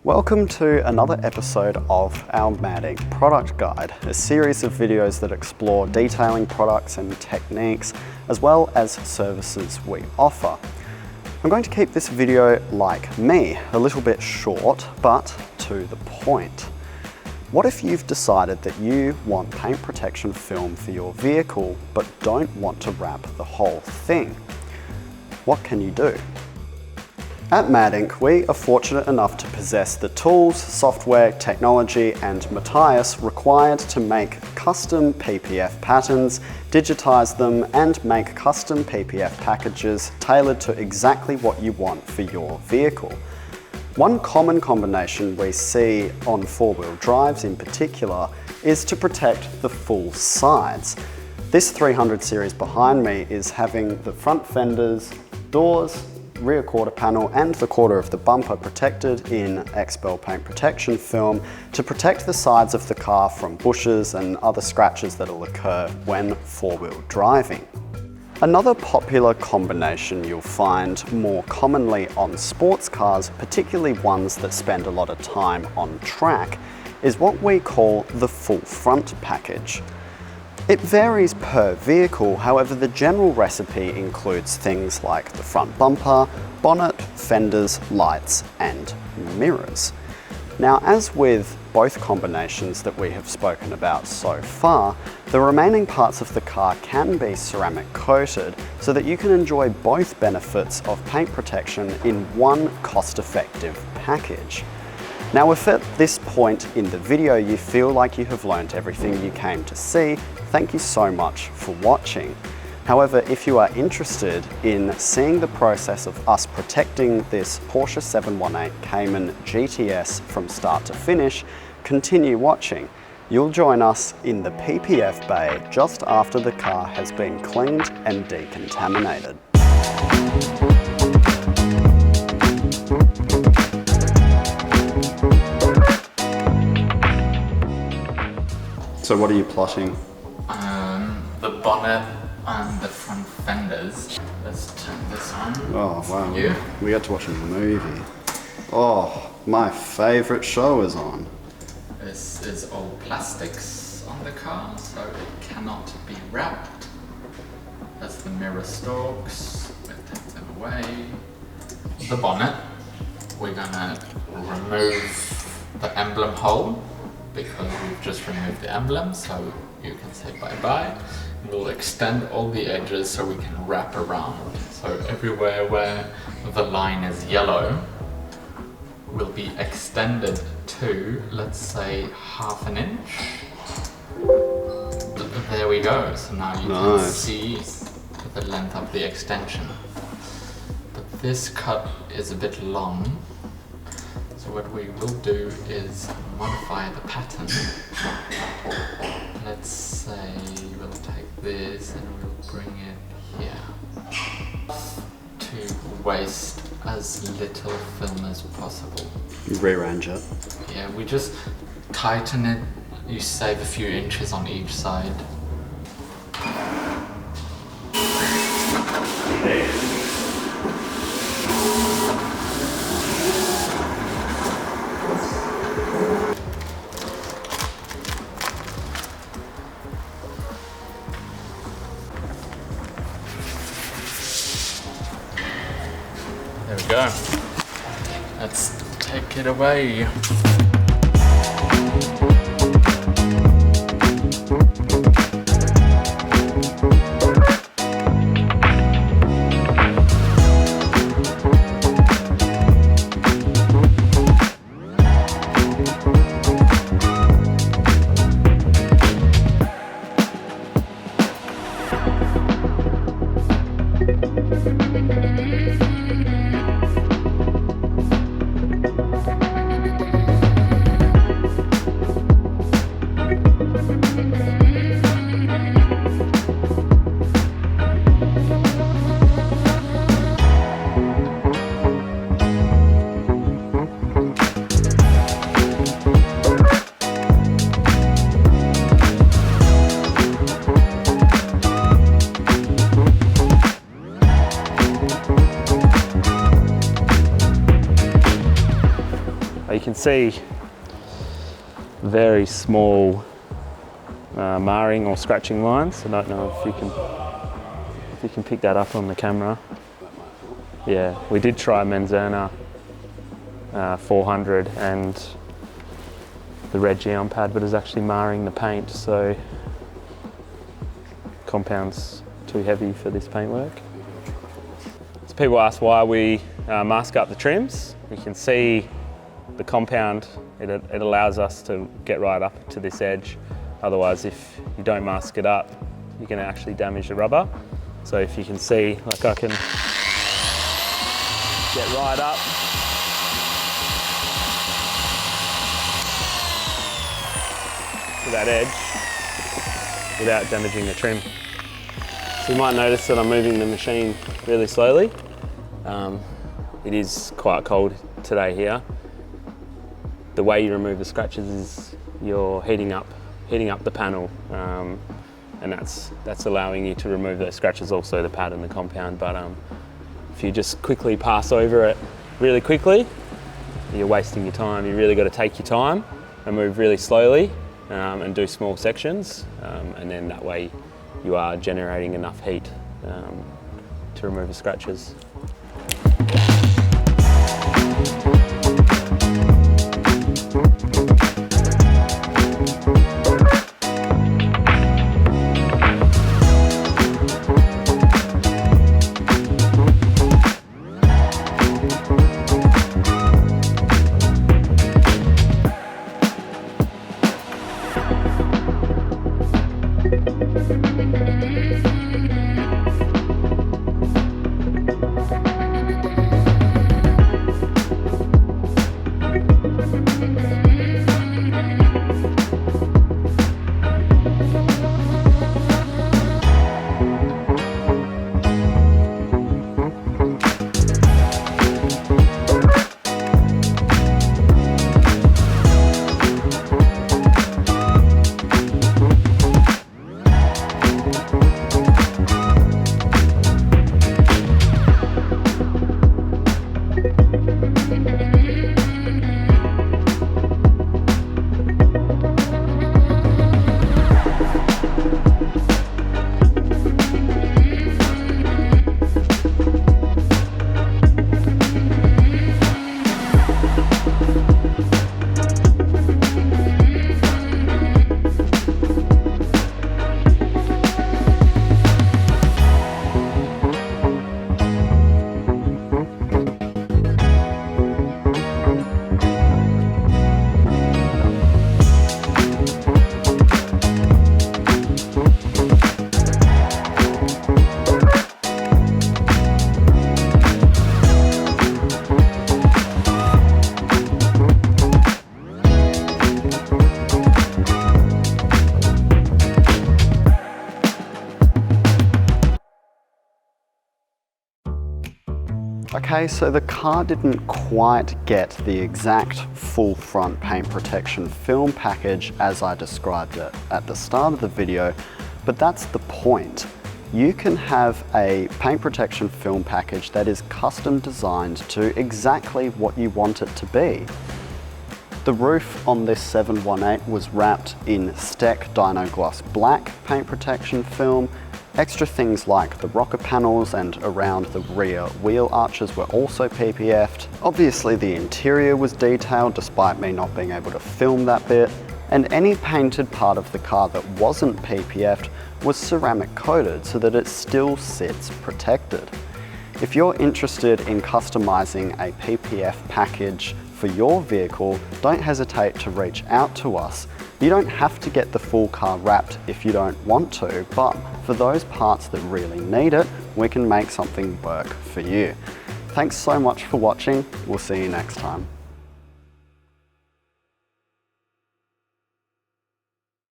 Welcome to another episode of our MADinc product guide, a series of videos that explore detailing products and techniques, as well as services we offer. I'm going to keep this video, like me, a little bit short, but to the point. What if you've decided that you want paint protection film for your vehicle, but don't want to wrap the whole thing? What can you do? At MADinc, we are fortunate enough to possess the tools, software, technology, and materials required to make custom PPF patterns, digitize them, and make custom PPF packages tailored to exactly what you want for your vehicle. One common combination we see on four-wheel drives in particular is to protect the full sides. This 300 series behind me is having the front fenders, doors, rear quarter panel and the quarter of the bumper protected in XPEL paint protection film to protect the sides of the car from bushes and other scratches that will occur when four-wheel driving. Another popular combination you'll find more commonly on sports cars, particularly ones that spend a lot of time on track, is what we call the full front package. It varies per vehicle, however the general recipe includes things like the front bumper, bonnet, fenders, lights and mirrors. Now, as with both combinations that we have spoken about so far, the remaining parts of the car can be ceramic coated so that you can enjoy both benefits of paint protection in one cost-effective package. Now, if at this point in the video you feel like you have learned everything you came to see, thank you so much for watching. However, if you are interested in seeing the process of us protecting this Porsche 718 Cayman GTS from start to finish, continue watching. You'll join us in the PPF bay just after the car has been cleaned and decontaminated. So what are you plotting? The bonnet and the front fenders. Let's turn this on. Oh wow, Yeah. We got to watch a movie. Oh, my favourite show is on. This is all plastics on the car, so it cannot be wrapped. That's the mirror stalks. We'll take them away. The bonnet. We're gonna remove the emblem hole because we've just removed the emblem, so you can say bye-bye. We'll extend all the edges so we can wrap around. So everywhere where the line is yellow will be extended to, let's say, ½ an inch. There we go. So now you can see the length of the extension. But this cut is a bit long. So what we will do is modify the pattern. Let's say we'll take this and we'll bring it here to waste as little film as possible. You rearrange it. Yeah, we just tighten it. You save a few inches on each side. There we go. Let's take it away. You can see very small marring or scratching lines. I don't know if you can pick that up on the camera. Yeah, we did try Menzana 400 and the red Geon pad, but it's actually marring the paint, so compound's too heavy for this paintwork. So people ask why we mask up the trims. You can see the compound, it allows us to get right up to this edge. Otherwise, if you don't mask it up, you're going to actually damage the rubber. So if you can see, like I can get right up. To that edge without damaging the trim. So you might notice that I'm moving the machine really slowly. It is quite cold today here. The way you remove the scratches is you're heating up the panel, and that's allowing you to remove those scratches, also the pad and the compound. But if you just quickly pass over it really quickly, you're wasting your time. You really got to take your time and move really slowly and do small sections, and then that way you are generating enough heat to remove the scratches. Okay, so the car didn't quite get the exact full front paint protection film package as I described it at the start of the video, but that's the point. You can have a paint protection film package that is custom designed to exactly what you want it to be. The roof on this 718 was wrapped in Steck Dyno Gloss Black paint protection film. Extra things like the rocker panels and around the rear wheel arches were also PPF'd. Obviously the interior was detailed despite me not being able to film that bit, and any painted part of the car that wasn't PPF'd was ceramic coated so that it still sits protected. If you're interested in customizing a PPF package for your vehicle, don't hesitate to reach out to us. You don't have to get the full car wrapped if you don't want to, but for those parts that really need it, we can make something work for you. Thanks so much for watching. We'll see you next time.